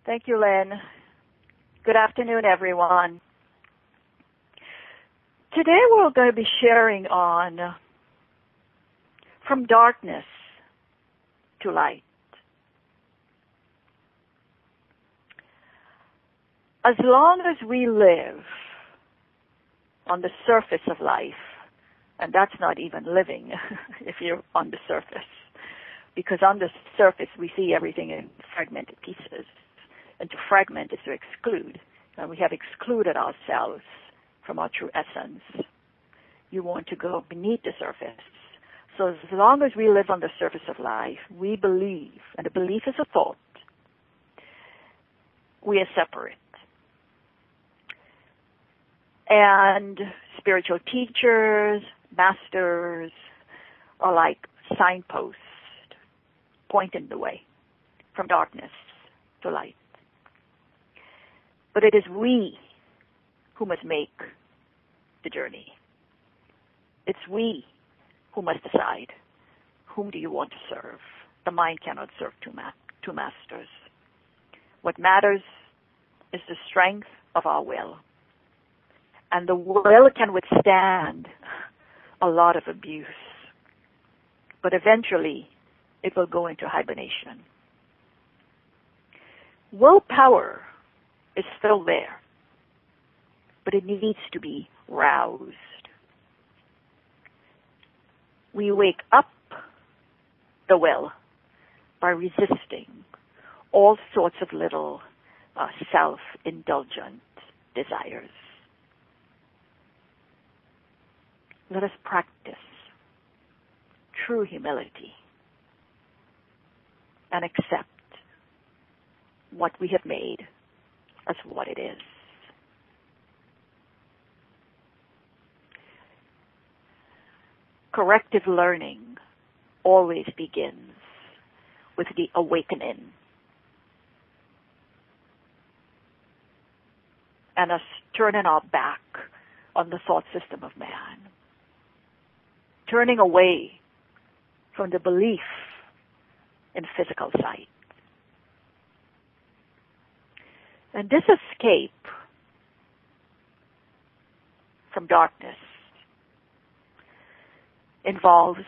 Thank you, Lynn. Good afternoon, everyone. Today we're going to be sharing on from darkness to light. As long as we live on the surface of life, and that's not even living if you're on the surface, because on the surface we see everything in fragmented pieces, and to fragment is to exclude, and we have excluded ourselves from our true essence. You want to go beneath the surface. So as long as we live on the surface of life, we believe, and a belief is a thought, we are separate. And spiritual teachers, masters, are like signposts pointing the way from darkness to light. But it is we who must make the journey. It's we who must decide, whom do you want to serve? The mind cannot serve two masters. What matters is the strength of our will. And the will can withstand a lot of abuse. But eventually, it will go into hibernation. Willpower is still there, but it needs to be roused. We wake up the will by resisting all sorts of little self-indulgent desires. Let us practice true humility and accept what we have made as what it is. Corrective learning always begins with the awakening and us turning our back on the thought system of man, turning away from the belief in physical sight. And this escape from darkness involves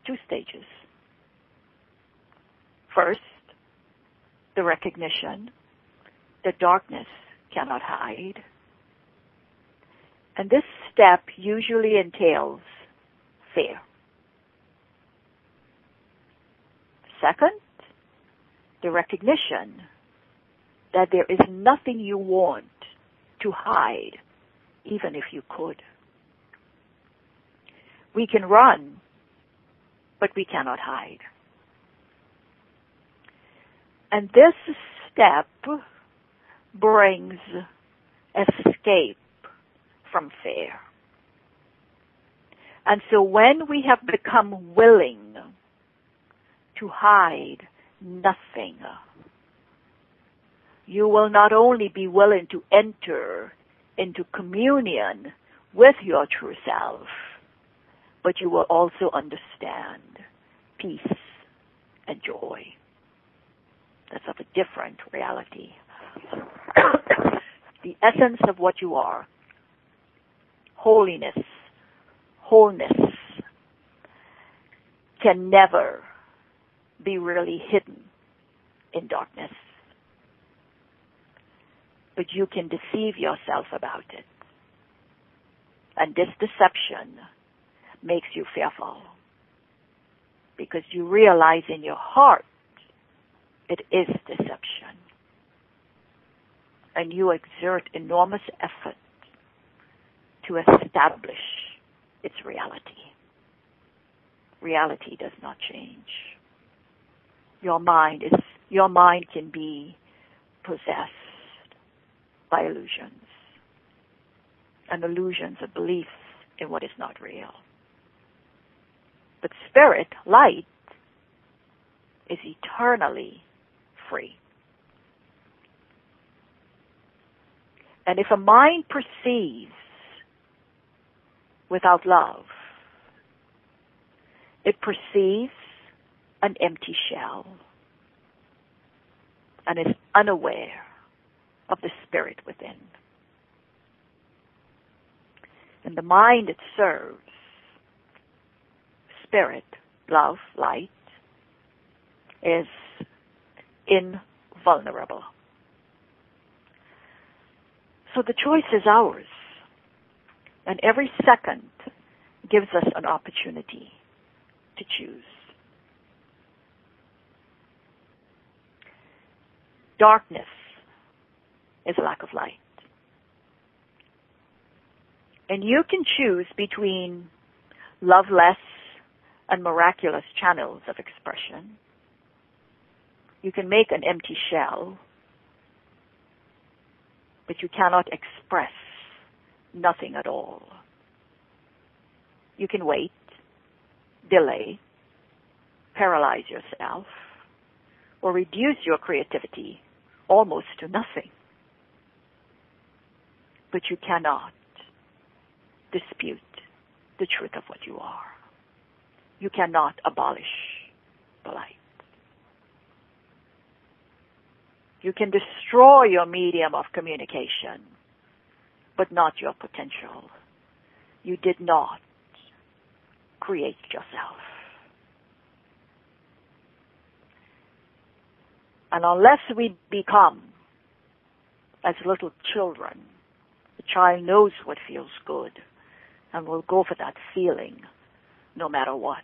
two stages. First, the recognition that darkness cannot hide. And this step usually entails fear. Second, the recognition that there is nothing you want to hide, even if you could. We can run, but we cannot hide. And this step brings escape from fear. And so when we have become willing to hide nothing, you will not only be willing to enter into communion with your true self, but you will also understand peace and joy. That's of a different reality. The essence of what you are, holiness, wholeness, can never be really hidden in darkness. But you can deceive yourself about it. And this deception makes you fearful, because you realize in your heart it is deception. And you exert enormous effort to establish its reality. Reality does not change. Your mind can be possessed by illusions. And illusions are beliefs in what is not real. But spirit, light, is eternally free. And if a mind perceives without love, it perceives an empty shell. and is unaware of the spirit within. And the mind it serves, spirit, love, light, is invulnerable. So the choice is ours. And every second gives us an opportunity to choose. Darkness is a lack of light. And you can choose between loveless and miraculous channels of expression. You can make an empty shell, but you cannot express nothing at all. You can wait, delay, paralyze yourself, or reduce your creativity almost to nothing. But you cannot dispute the truth of what you are. You cannot abolish the light. You can destroy your medium of communication, but not your potential. You did not create yourself. And unless we become as little children, the child knows what feels good and will go for that feeling no matter what.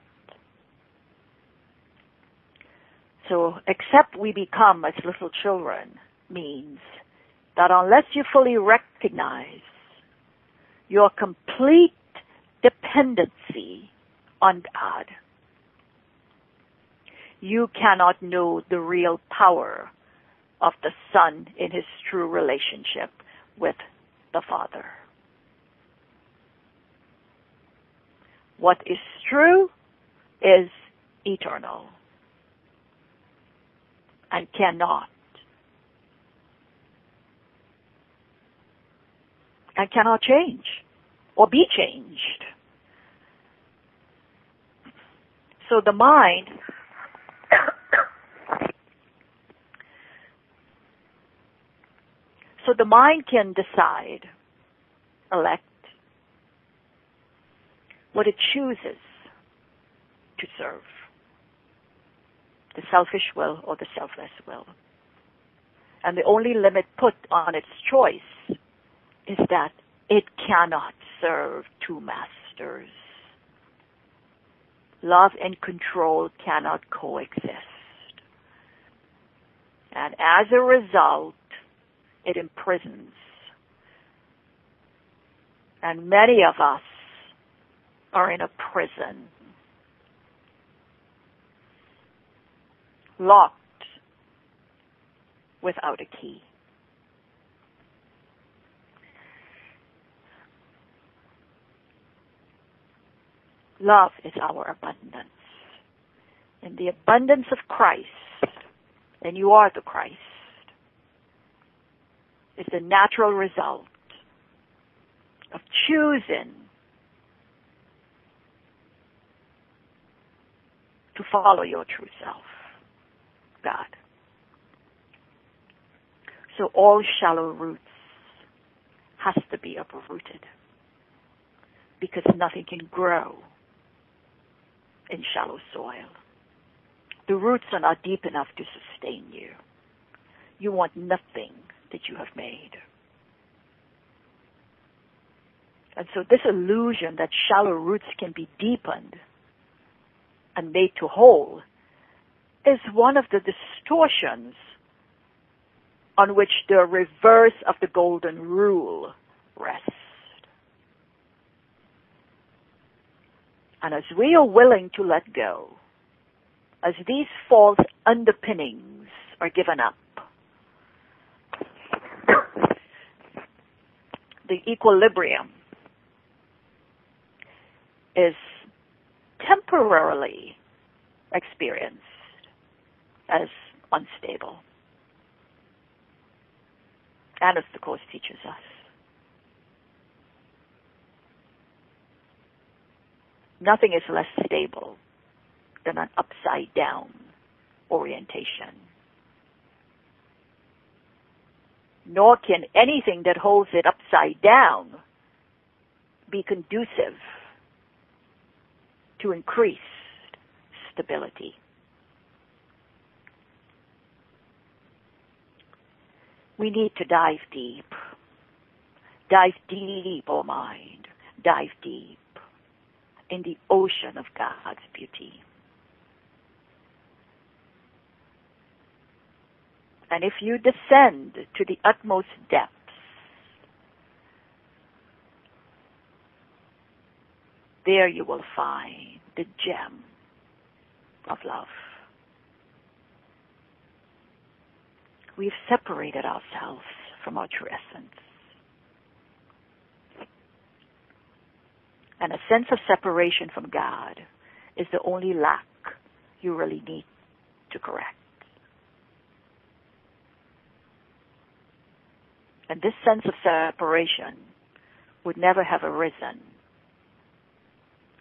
So except we become as little children means that unless you fully recognize your complete dependency on God, you cannot know the real power of the Son in his true relationship with the Father. What is true is eternal and cannot change or be changed. So the mind can decide, elect what it chooses to serve, the selfish will or the selfless will. And the only limit put on its choice is that it cannot serve two masters. Love and control cannot coexist. And as a result, it imprisons. And many of us are in a prison, locked without a key. Love is our abundance. And the abundance of Christ, and you are the Christ, is the natural result of choosing to follow your true self, God. So all shallow roots has to be uprooted because nothing can grow in shallow soil. The roots are not deep enough to sustain you. You want nothing that you have made. And so this illusion that shallow roots can be deepened and made to whole is one of the distortions on which the reverse of the golden rule rests. And as we are willing to let go, as these false underpinnings are given up, the equilibrium is temporarily experienced as unstable. And as the Course teaches us. Nothing is less stable than an upside down orientation. nor can anything that holds it upside down be conducive to increased stability. We need to dive deep. Dive deep, oh mind. Dive deep in the ocean of God's beauty. And if you descend to the utmost depths, there you will find the gem of love. We've separated ourselves from our true essence. And a sense of separation from God is the only lack you really need to correct. And this sense of separation would never have arisen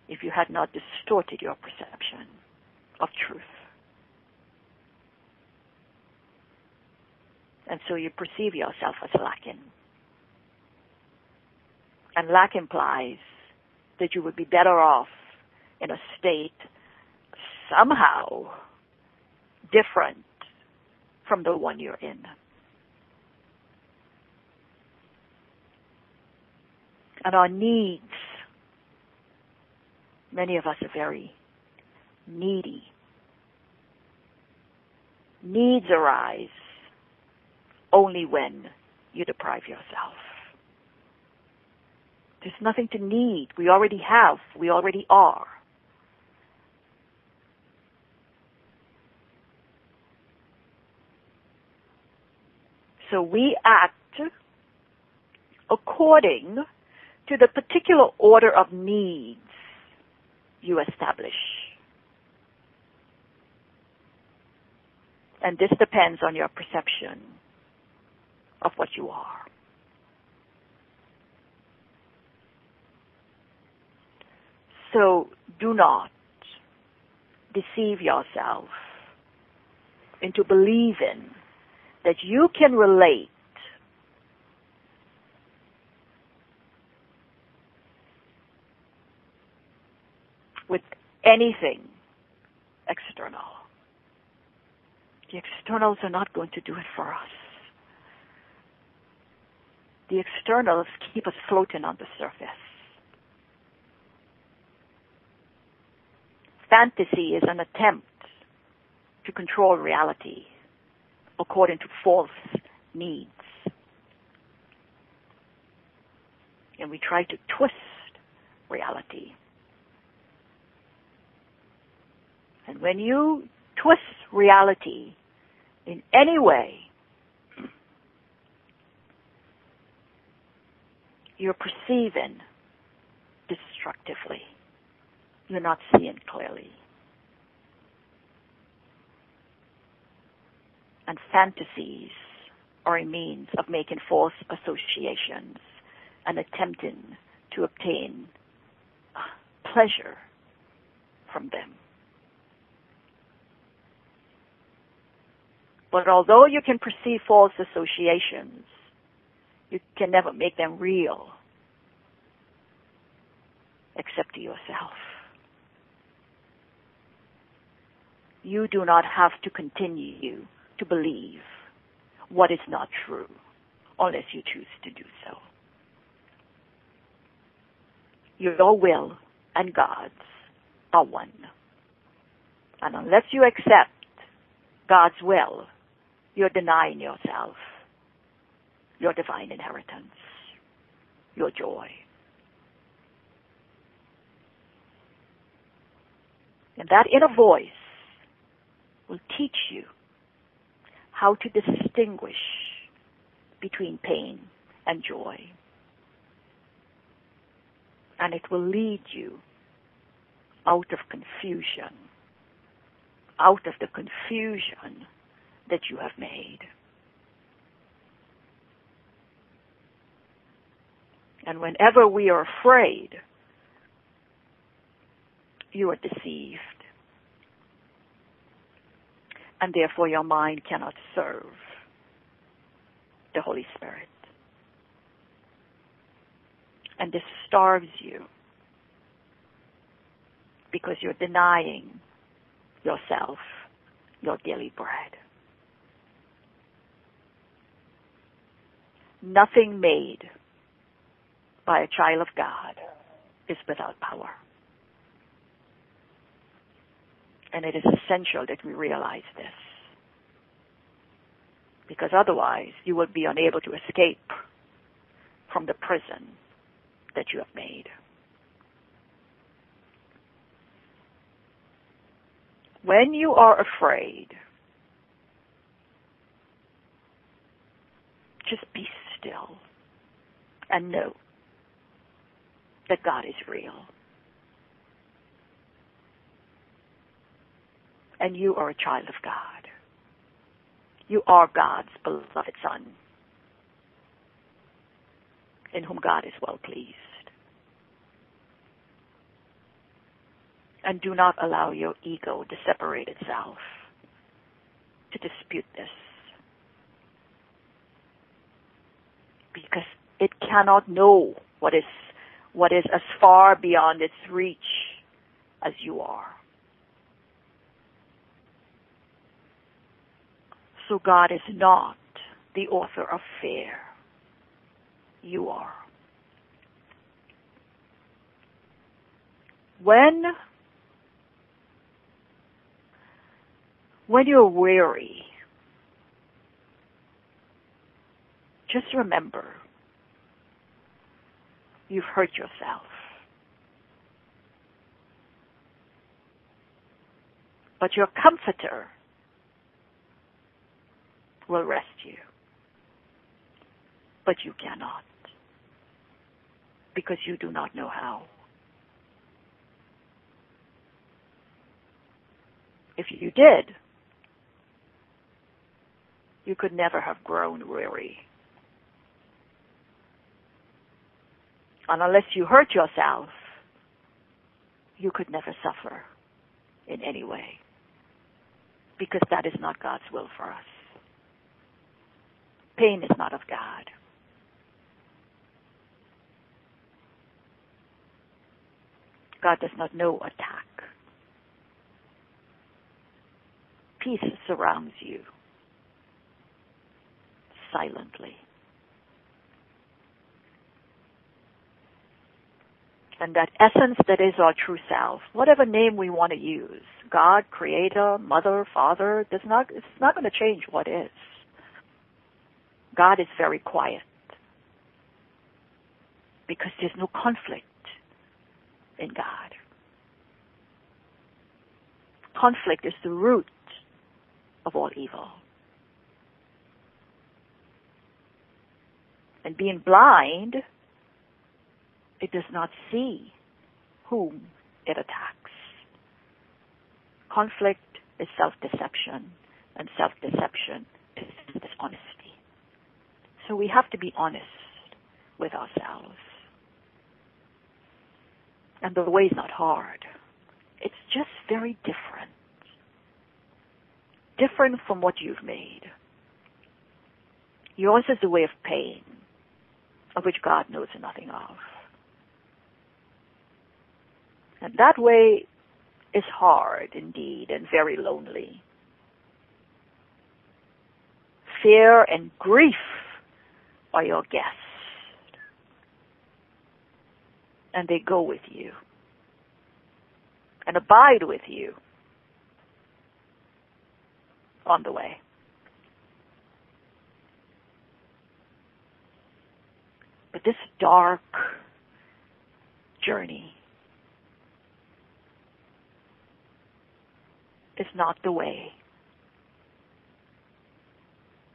if you had not distorted your perception of truth. And so you perceive yourself as lacking. And lack implies that you would be better off in a state somehow different from the one you're in. And our needs, many of us are very needy. Needs arise only when you deprive yourself. There's nothing to need. We already have. We already are. So we act according to the particular order of needs you establish. And this depends on your perception of what you are. So do not deceive yourself into believing that you can relate with anything external. The externals are not going to do it for us. The externals keep us floating on the surface. Fantasy is an attempt to control reality according to false needs. And we try to twist reality. And when you twist reality in any way, you're perceiving destructively. You're not seeing clearly. And fantasies are a means of making false associations and attempting to obtain pleasure from them. But although you can perceive false associations, you can never make them real, except to yourself. You do not have to continue to believe what is not true unless you choose to do so. Your will and God's are one. And unless you accept God's will, you're denying yourself your divine inheritance, your joy. And that inner voice will teach you how to distinguish between pain and joy. And it will lead you out of confusion, out of the confusion that you have made. And whenever we are afraid, you are deceived. And therefore your mind cannot serve the Holy Spirit. And this starves you because you're denying yourself your daily bread. Nothing made by a child of God is without power. And it is essential that we realize this, because otherwise you will be unable to escape from the prison that you have made. When you are afraid, just be still and know that God is real. And you are a child of God. You are God's beloved Son, in whom God is well pleased. And do not allow your ego to separate itself to dispute this, because it cannot know what is as far beyond its reach as you are. So God is not the author of fear. You are. When you're weary, just remember you've hurt yourself. But your comforter will rest you. But you cannot, because you do not know how. If you did, you could never have grown weary. And unless you hurt yourself, you could never suffer in any way, because that is not God's will for us. Pain is not of God. God does not know attack. Peace surrounds you silently. And that essence that is our true self, whatever name we want to use, God, Creator, Mother, Father, it's not going to change what is. God is very quiet, because there's no conflict in God. Conflict is the root of all evil. And being blind, it does not see whom it attacks. Conflict is self-deception, and self-deception is dishonesty. So we have to be honest with ourselves. And the way is not hard. It's just very different. Different from what you've made. Yours is the way of pain, of which God knows nothing of. And that way is hard indeed, and very lonely. Fear and grief are your guests, and they go with you and abide with you on the way. But this dark journey is not the way.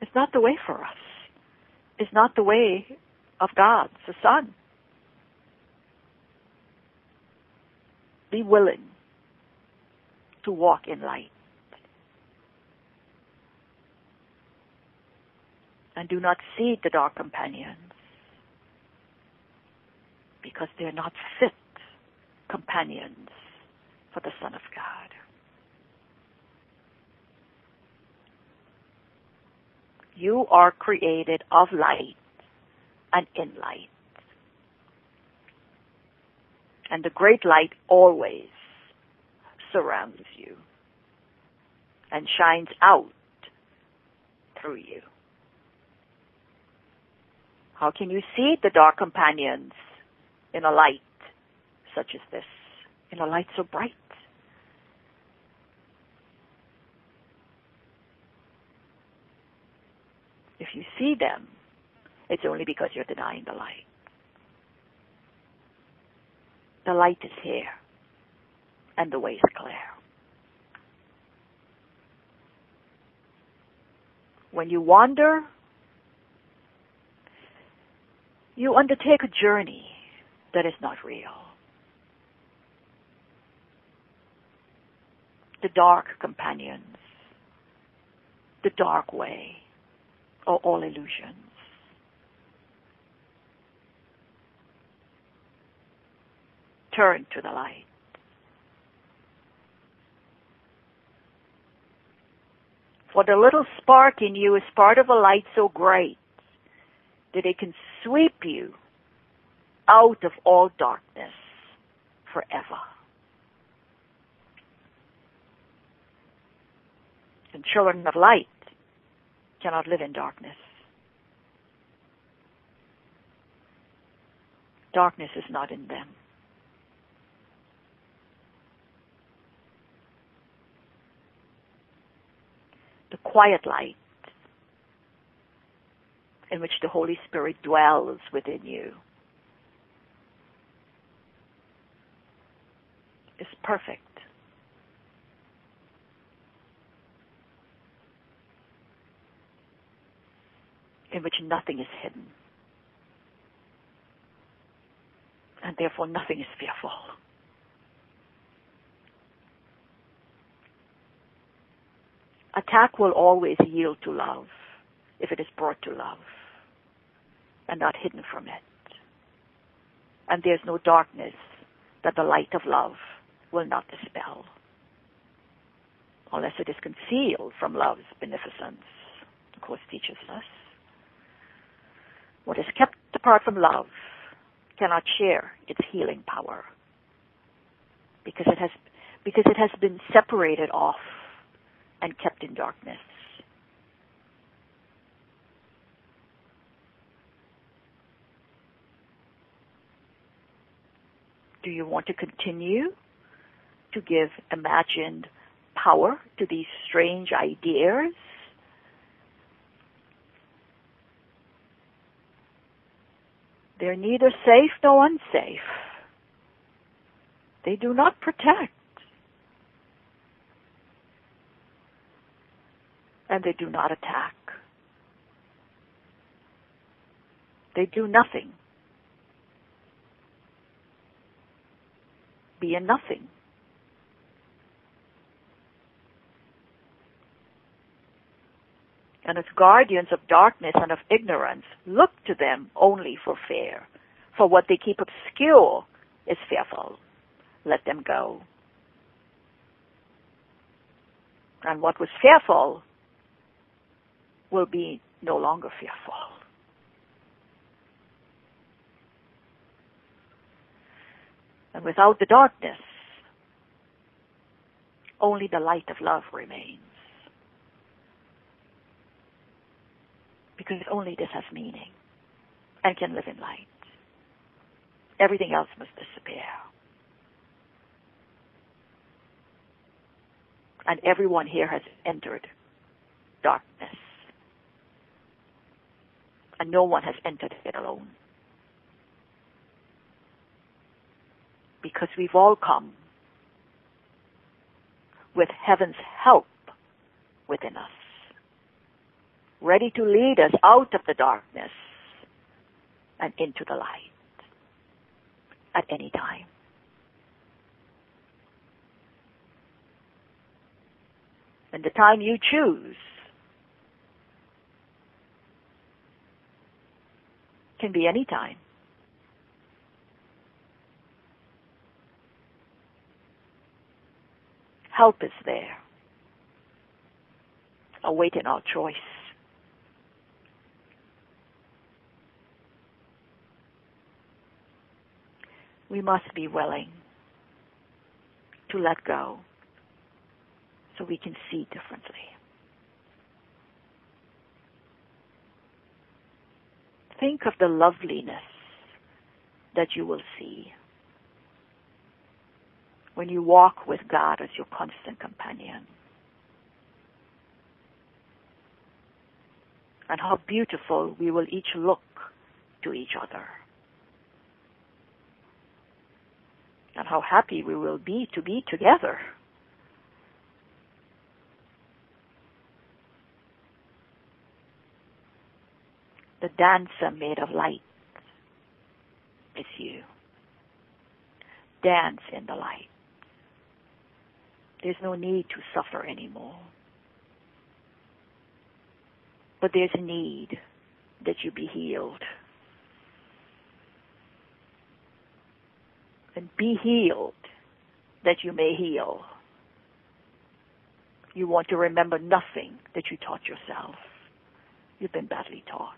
It's not the way for us. It's not the way of God, the Son. Be willing to walk in light. And do not cede the dark companions, because they're not fit companions for the Son of God. You are created of light and in light. And the great light always surrounds you and shines out through you. How can you see the dark companions in a light such as this, in a light so bright? If you see them, it's only because you're denying the light. The light is here, and the way is clear. When you wander, you undertake a journey that is not real. The dark companions, the dark way, are all illusions. Turn to the light. For the little spark in you is part of a light so great that it can sweep you out of all darkness forever. And children of light cannot live in darkness. Darkness is not in them. The quiet light in which the Holy Spirit dwells within you is perfect. In which nothing is hidden. And therefore nothing is fearful. Attack will always yield to love if it is brought to love and not hidden from it. And there's no darkness that the light of love will not dispel, unless it is concealed from love's beneficence, the Course teaches us. What is kept apart from love cannot share its healing power because it has been separated off and kept in darkness. Do you want to continue to give imagined power to these strange ideas? They're neither safe nor unsafe. They do not protect. And they do not attack. They do nothing. Be a nothing. And as guardians of darkness and of ignorance, look to them only for fear. For what they keep obscure is fearful. Let them go. And what was fearful will be no longer fearful. And without the darkness, only the light of love remains. Because only this has meaning and can live in light. Everything else must disappear. And everyone here has entered darkness. And no one has entered it alone. Because we've all come with heaven's help within us, ready to lead us out of the darkness and into the light at any time. And the time you choose can be any time. Help is there, awaiting our choice. we must be willing to let go so we can see differently. Think of the loveliness that you will see when you walk with God as your constant companion. And how beautiful we will each look to each other. And how happy we will be to be together. The dancer made of light is you. Dance in the light. There's no need to suffer anymore. But there's a need that you be healed. And be healed that you may heal. You want to remember nothing that you taught yourself. You've been badly taught.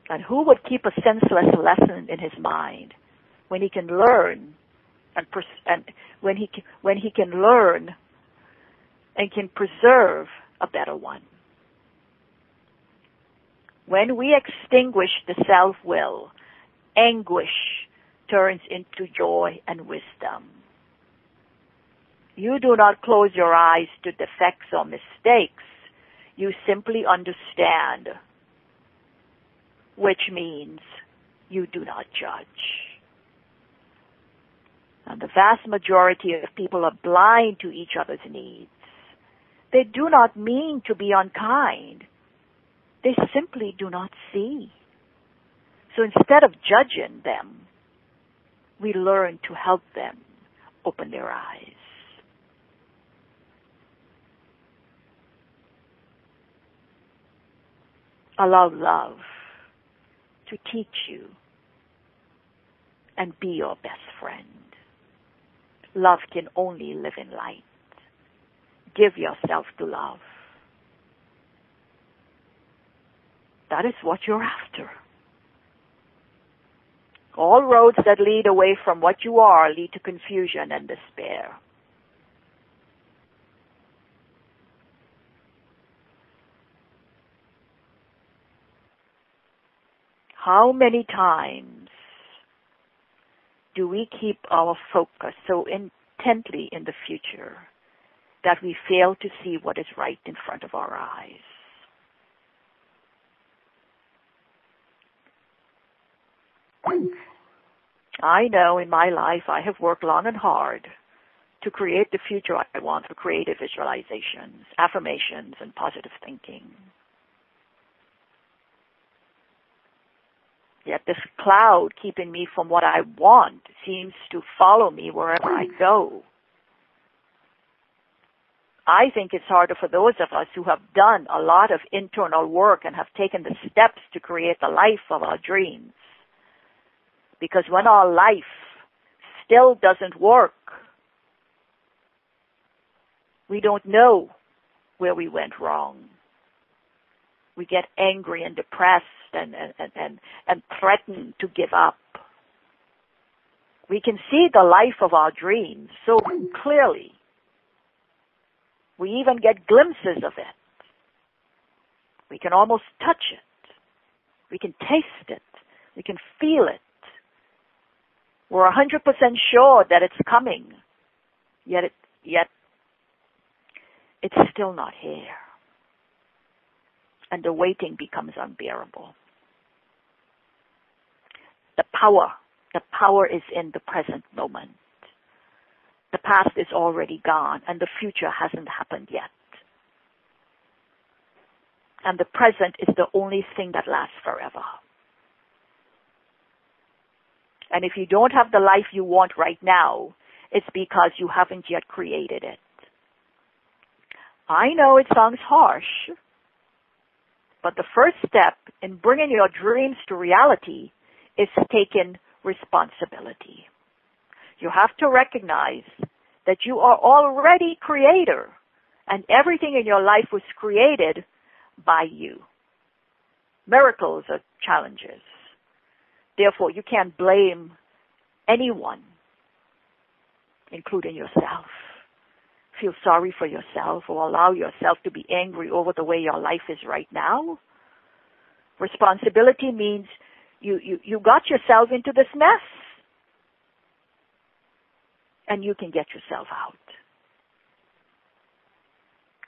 And who would keep a senseless lesson in his mind when he can learn and when he can learn and can preserve a better one? When we extinguish the self-will, anguish turns into joy and wisdom. You do not close your eyes to defects or mistakes. You simply understand, which means you do not judge. And the vast majority of people are blind to each other's needs. They do not mean to be unkind. They simply do not see. So instead of judging them, we learn to help them open their eyes. Allow love to teach you and be your best friend. Love can only live in light. Give yourself to love. That is what you're after. All roads that lead away from what you are lead to confusion and despair. How many times do we keep our focus so intently in the future that we fail to see what is right in front of our eyes? I know in my life I have worked long and hard to create the future I want through creative visualizations, affirmations, and positive thinking. Yet this cloud keeping me from what I want seems to follow me wherever I go. I think it's harder for those of us who have done a lot of internal work and have taken the steps to create the life of our dreams. Because when our life still doesn't work, we don't know where we went wrong. We get angry and depressed and threaten to give up. We can see the life of our dreams so clearly. We even get glimpses of it. We can almost touch it. We can taste it. We can feel it. We're 100% sure that it's coming, yet it's still not here. And the waiting becomes unbearable. The power is in the present moment. The past is already gone, and the future hasn't happened yet. And the present is the only thing that lasts forever. And if you don't have the life you want right now, it's because you haven't yet created it. I know it sounds harsh, but the first step in bringing your dreams to reality is taking responsibility. You have to recognize that you are already creator, and everything in your life was created by you. Miracles are challenges. Therefore, you can't blame anyone, including yourself. Feel sorry for yourself or allow yourself to be angry over the way your life is right now. Responsibility means you got yourself into this mess, and you can get yourself out.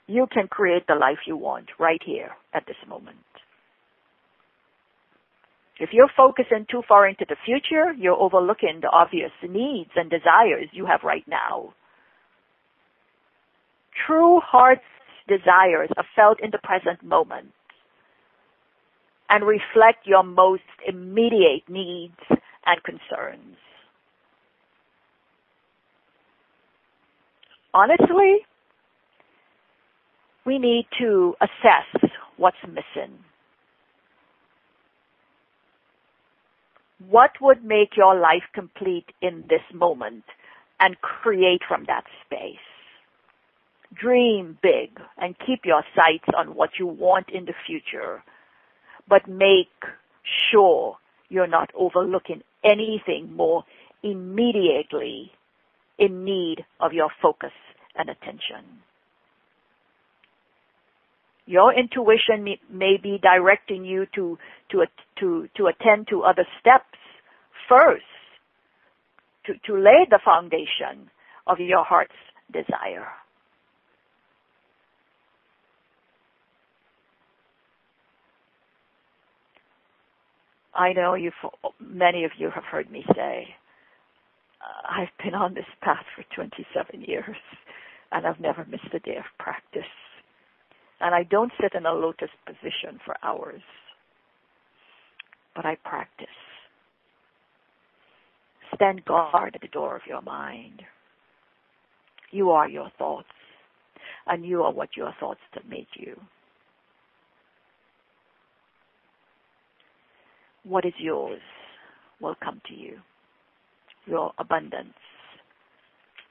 You can create the life you want right here at this moment. If you're focusing too far into the future, you're overlooking the obvious needs and desires you have right now. True heart's desires are felt in the present moment and reflect your most immediate needs and concerns. Honestly, we need to assess what's missing. What would make your life complete in this moment and create from that space? Dream big and keep your sights on what you want in the future, but make sure you're not overlooking anything more immediately in need of your focus and attention. Your intuition may be directing you to attend to other steps first, to lay the foundation of your heart's desire. I know many of you have heard me say, I've been on this path for 27 years, and I've never missed a day of practice. And I don't sit in a lotus position for hours, but I practice. Stand guard at the door of your mind. You are your thoughts, and you are what your thoughts have made you. What is yours will come to you. Your abundance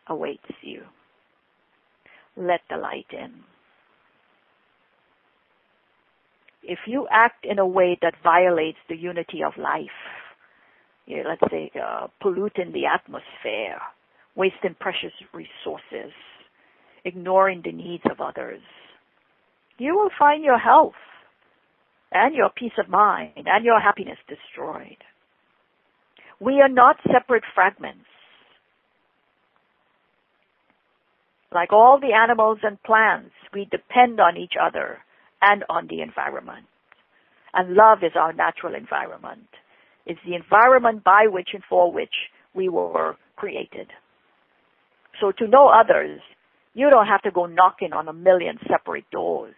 awaits you. Let the light in. If you act in a way that violates the unity of life, let's say polluting the atmosphere, wasting precious resources, ignoring the needs of others, you will find your health and your peace of mind and your happiness destroyed. We are not separate fragments. Like all the animals and plants, we depend on each other and on the environment. And love is our natural environment. It's the environment by which and for which we were created. So to know others, you don't have to go knocking on a million separate doors.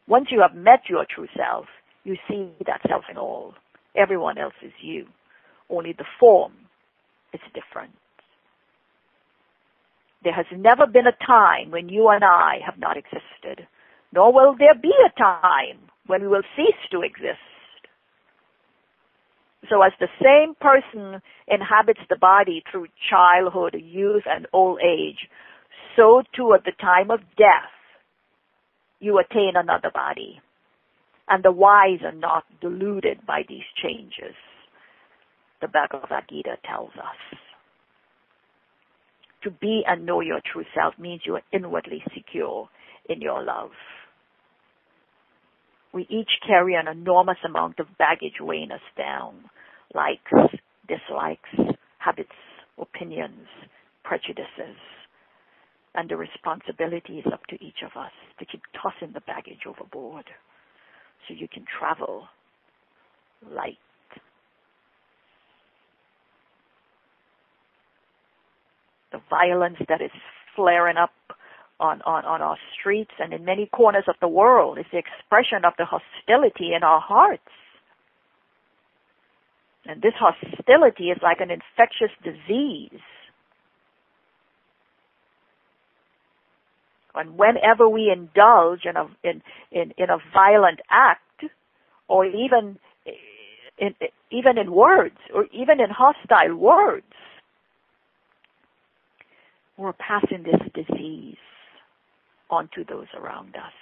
Once you have met your true self, you see that self in all. Everyone else is you. Only the form is different. There has never been a time when you and I have not existed, nor will there be a time when we will cease to exist. So as the same person inhabits the body through childhood, youth, and old age, so too at the time of death, you attain another body. And the wise are not deluded by these changes. The Bhagavad Gita tells us. To be and know your true self means you are inwardly secure in your love. We each carry an enormous amount of baggage weighing us down. Likes, dislikes, habits, opinions, prejudices. And the responsibility is up to each of us to keep tossing the baggage overboard so you can travel light. The violence that is flaring up on our streets and in many corners of the world is the expression of the hostility in our hearts. And this hostility is like an infectious disease. And whenever we indulge in a violent act, or even in words, or even in hostile words, we're passing this disease onto those around us.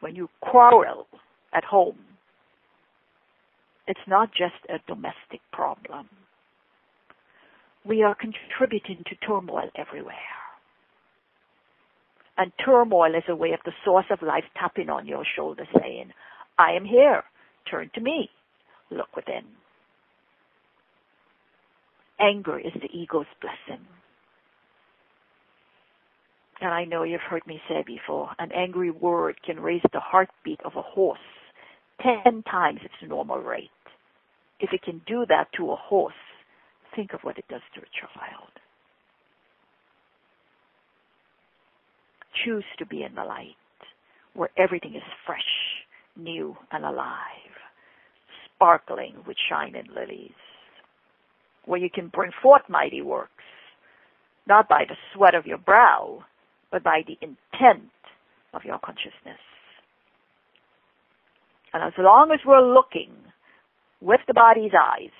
When you quarrel at home, It's not just a domestic problem. We are contributing to turmoil everywhere. And turmoil is a way of the source of life tapping on your shoulder saying, I am here. Turn to me. Look within. Anger is the ego's blessing. And I know you've heard me say before, an angry word can raise the heartbeat of a horse 10 times its normal rate. If it can do that to a horse, think of what it does to a child. Choose to be in the light, where everything is fresh, new, and alive, sparkling with shining lilies, where you can bring forth mighty works, not by the sweat of your brow, but by the intent of your consciousness. And as long as we're looking with the body's eyes,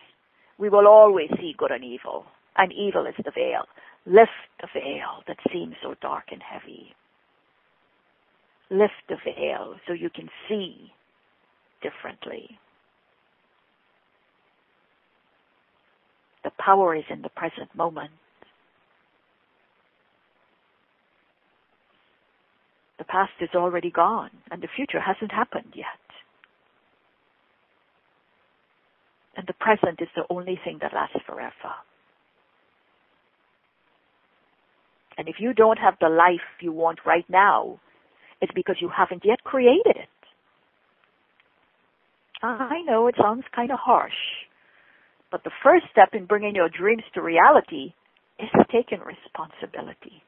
we will always see good and evil is the veil. Lift the veil that seems so dark and heavy. Lift the veil so you can see differently. The power is in the present moment. The past is already gone, and the future hasn't happened yet. And the present is the only thing that lasts forever. And if you don't have the life you want right now, it's because you haven't yet created it. I know it sounds kind of harsh, but the first step in bringing your dreams to reality is taking responsibility.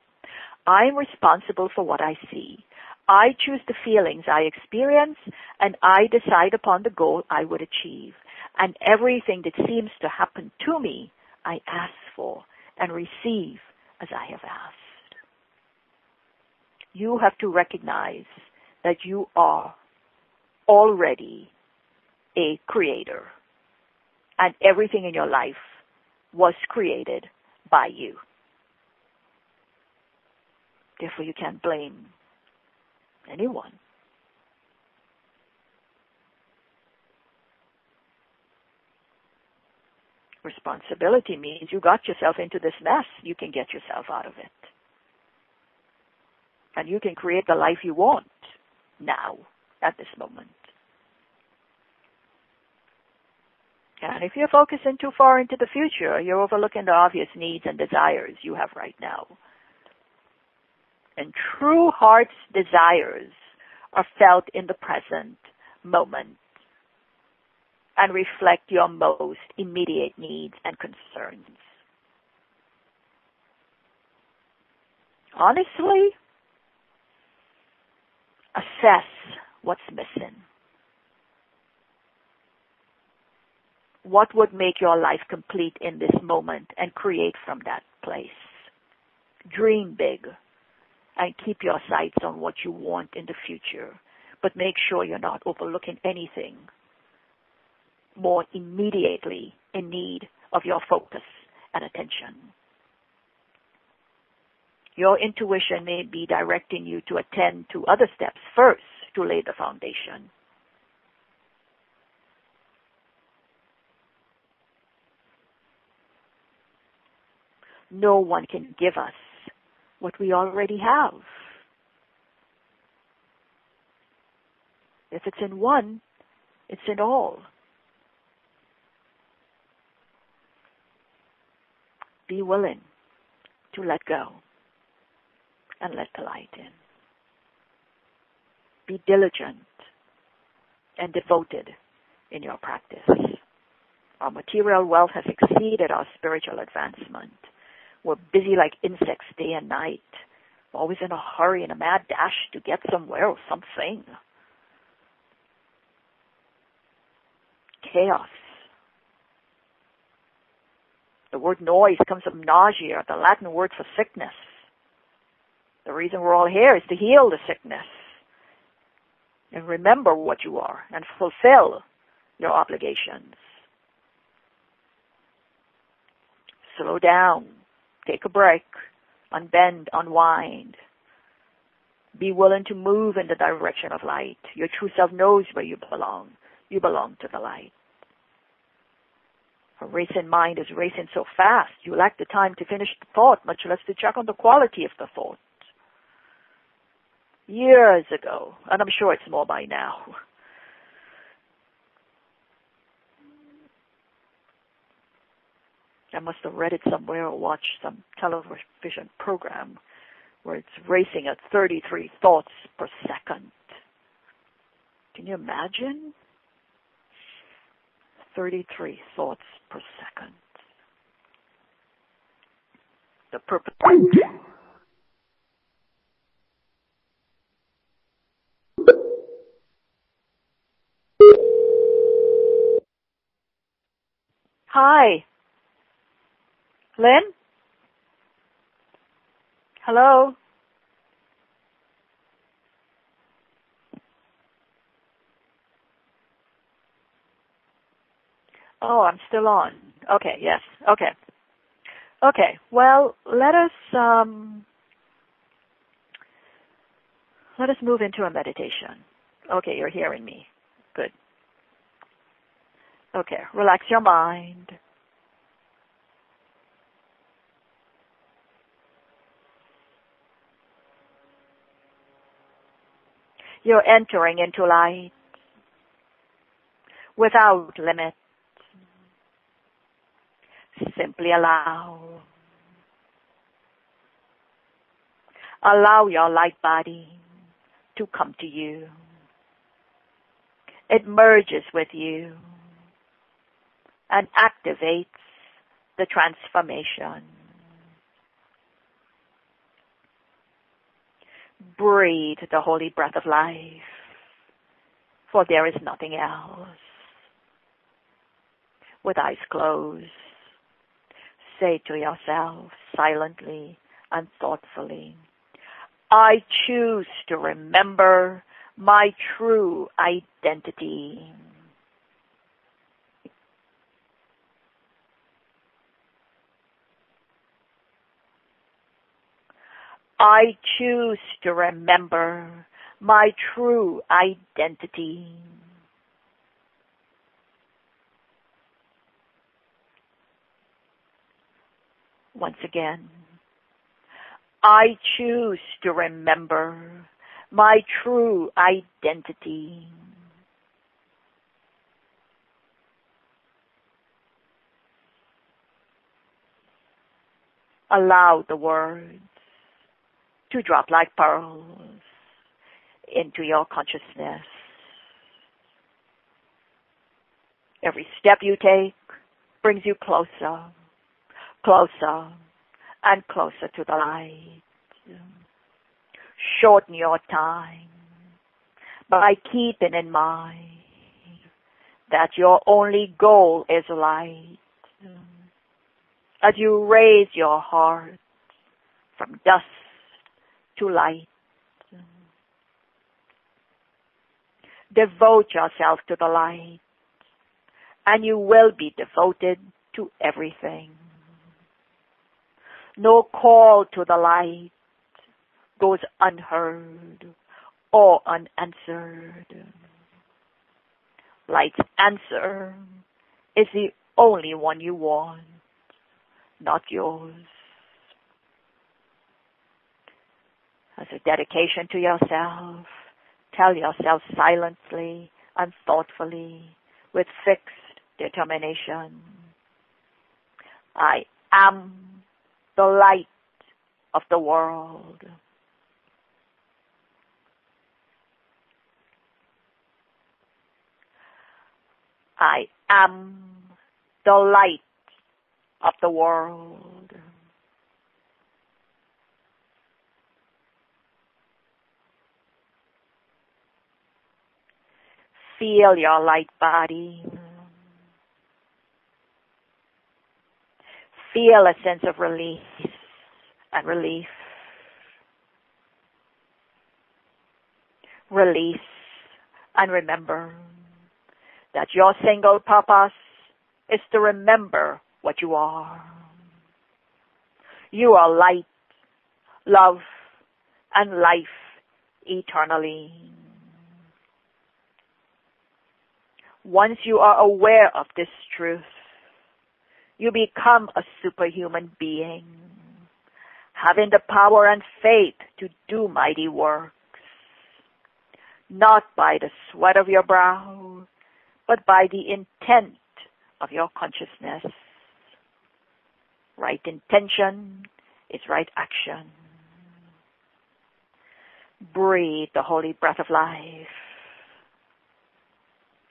I'm responsible for what I see. I choose the feelings I experience, and I decide upon the goal I would achieve. And everything that seems to happen to me, I ask for and receive as I have asked. You have to recognize that you are already a creator, and everything in your life was created by you. Therefore, you can't blame anyone. Responsibility means you got yourself into this mess. You can get yourself out of it. And you can create the life you want now, at this moment. And if you're focusing too far into the future, you're overlooking the obvious needs and desires you have right now. And true heart's desires are felt in the present moment and reflect your most immediate needs and concerns. Honestly, assess what's missing. What would make your life complete in this moment and create from that place? Dream big and keep your sights on what you want in the future, but make sure you're not overlooking anything more immediately in need of your focus and attention. Your intuition may be directing you to attend to other steps first to lay the foundation. No one can give us what we already have. If it's in one, it's in all. Be willing to let go and let the light in. Be diligent and devoted in your practice. Our material wealth has exceeded our spiritual advancement. We're busy like insects day and night, always in a hurry and a mad dash to get somewhere or something. Chaos. The word noise comes from nausea, the Latin word for sickness. The reason we're all here is to heal the sickness and remember what you are and fulfill your obligations. Slow down. Take a break, unbend, unwind. Be willing to move in the direction of light. Your true self knows where you belong. You belong to the light. A racing mind is racing so fast, you lack the time to finish the thought, much less to check on the quality of the thought. Years ago, and I'm sure it's more by now, I must have read it somewhere or watched some television program where it's racing at 33 thoughts per second. Can you imagine? 33 thoughts per second. The purpose. Hi. Lynn? Hello? Oh, I'm still on. Okay, yes. Okay. Okay. Well, let us move into a meditation. Okay, you're hearing me. Good. Okay, relax your mind. You're entering into light without limit. Simply allow. Allow your light body to come to you. It merges with you and activates the transformation. Breathe the holy breath of life, for there is nothing else. With eyes closed, say to yourself silently and thoughtfully, I choose to remember my true identity. I choose to remember my true identity. Once again, I choose to remember my true identity. Allow the words to drop like pearls into your consciousness. Every step you take brings you closer, closer, and closer to the light. Shorten your time by keeping in mind that your only goal is light. As you raise your heart from dust to light, devote yourself to the light, and you will be devoted to everything. No call to the light goes unheard or unanswered. Light's answer is the only one you want, not yours. As a dedication to yourself, tell yourself silently and thoughtfully with fixed determination, I am the light of the world. I am the light of the world. Feel your light body. Feel a sense of release and relief. Release and remember that your single purpose is to remember what you are. You are light, love, and life eternally. Once you are aware of this truth, You become a superhuman being, having the power and faith to do mighty works, not by the sweat of your brow, but by the intent of your consciousness. Right intention is right action. Breathe the holy breath of life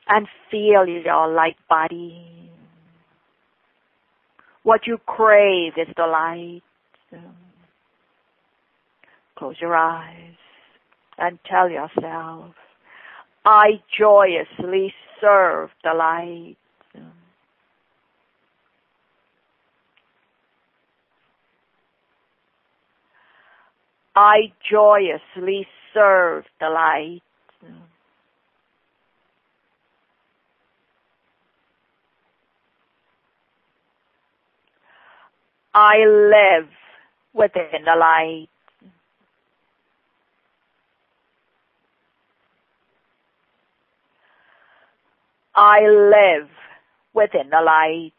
and feel your light body. What you crave is the light. Close your eyes and tell yourself, I joyously serve the light. I joyously serve the light. I live within the light. I live within the light.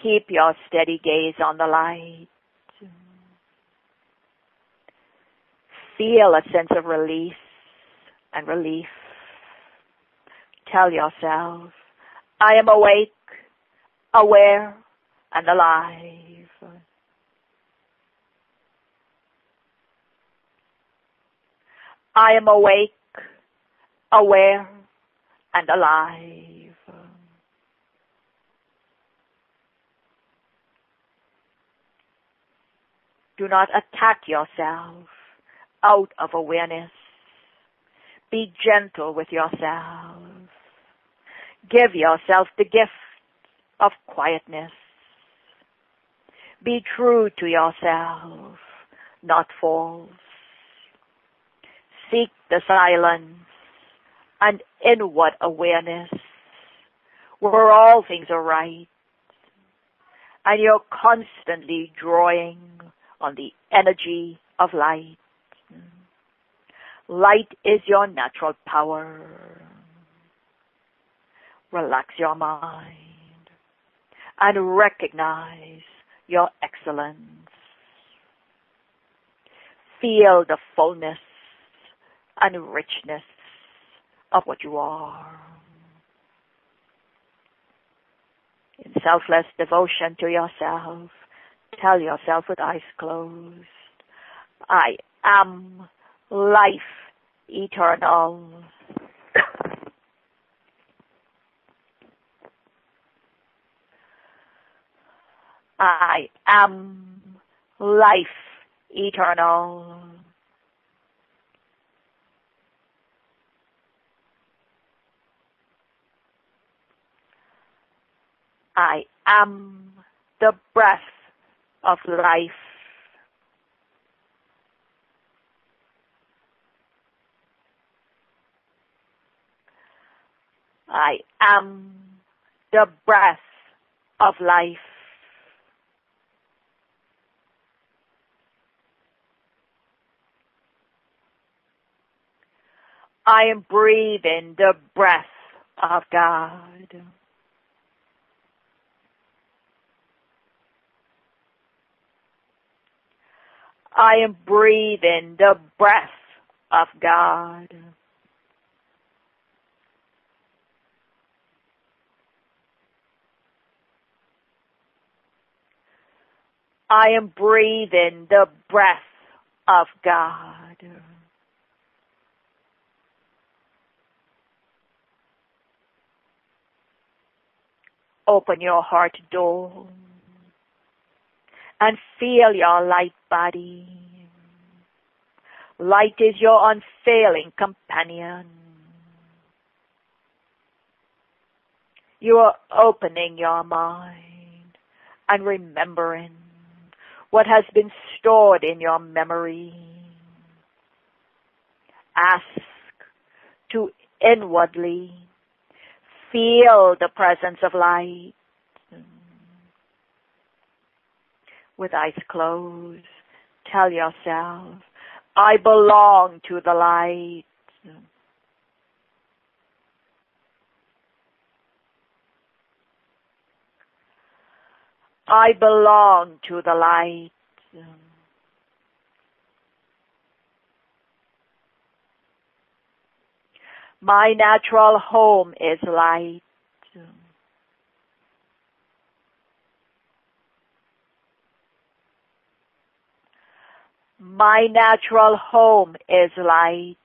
Keep your steady gaze on the light. Feel a sense of release and relief. Tell yourself, I am awake, aware, and alive. I am awake, aware, and alive. Do not attack yourself out of awareness. Be gentle with yourself. Give yourself the gift of quietness. Be true to yourself, not false. Seek the silence and inward awareness where all things are right, and you're constantly drawing on the energy of light. Light is your natural power. Relax your mind and recognize your excellence. Feel the fullness and richness of what you are. In selfless devotion to yourself, tell yourself with eyes closed, I am life eternal. I am life eternal. I am the breath of life. I am the breath of life. I am breathing the breath of God. I am breathing the breath of God. I am breathing the breath of God. Open your heart door and feel your light body. Light is your unfailing companion. You are opening your mind and remembering what has been stored in your memory. Ask to inwardly feel the presence of light. With eyes closed, tell yourself, I belong to the light. I belong to the light. My natural home is light. My natural home is light.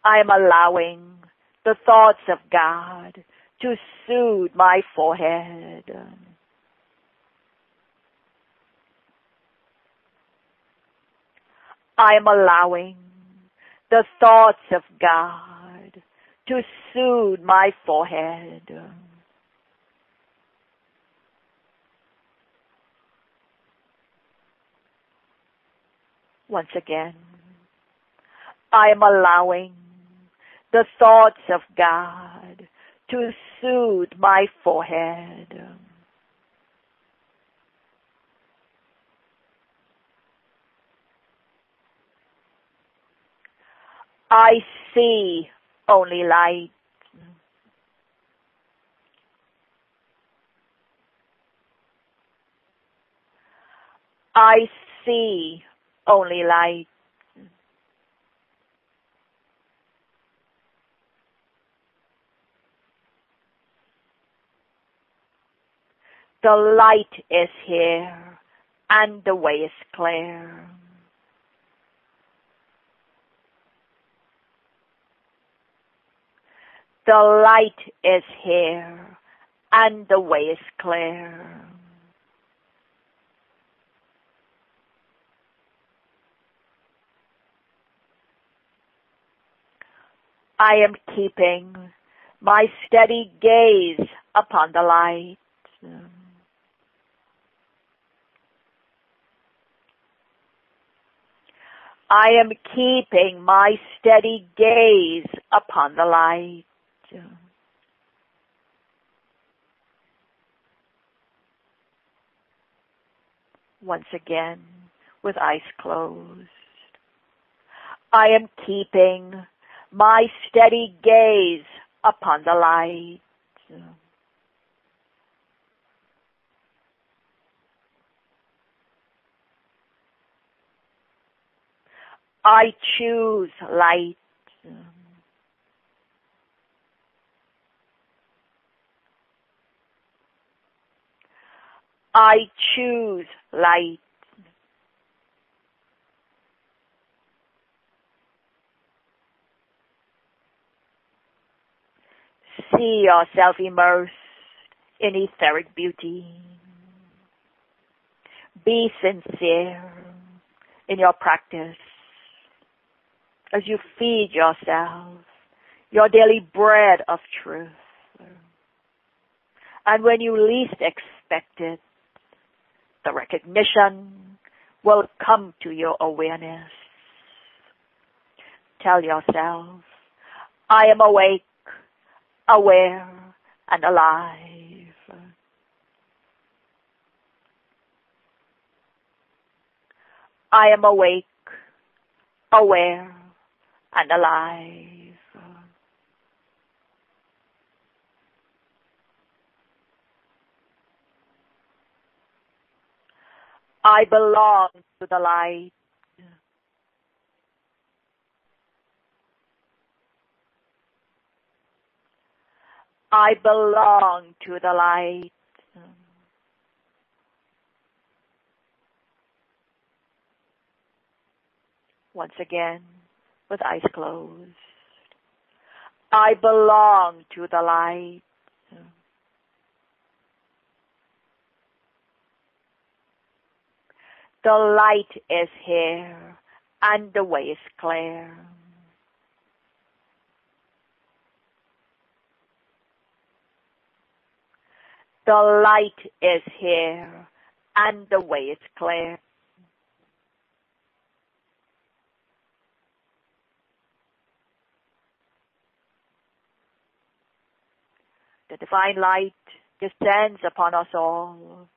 I am allowing the thoughts of God to soothe my forehead. I am allowing the thoughts of God to soothe my forehead. Once again, I am allowing the thoughts of God to soothe my forehead. I see only light. I see only light. The light is here and the way is clear. The light is here and the way is clear. I am keeping my steady gaze upon the light. I am keeping my steady gaze upon the light. Once again, with eyes closed. I am keeping my steady gaze upon the light. I choose light. I choose light. See yourself immersed in etheric beauty. Be sincere in your practice as you feed yourself your daily bread of truth. And when you least expect it, the recognition will come to your awareness. Tell yourself, I am awake, aware, and alive. I am awake, aware, and alive. I belong to the light. I belong to the light. Once again, with eyes closed. I belong to the light. The light is here and the way is clear. The light is here and the way is clear. The divine light descends upon us all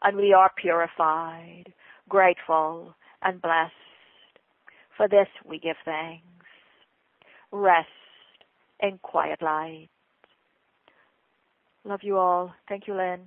and we are purified, grateful, and blessed. For this we give thanks. Rest in quiet light. Love you all. Thank you, Lynn.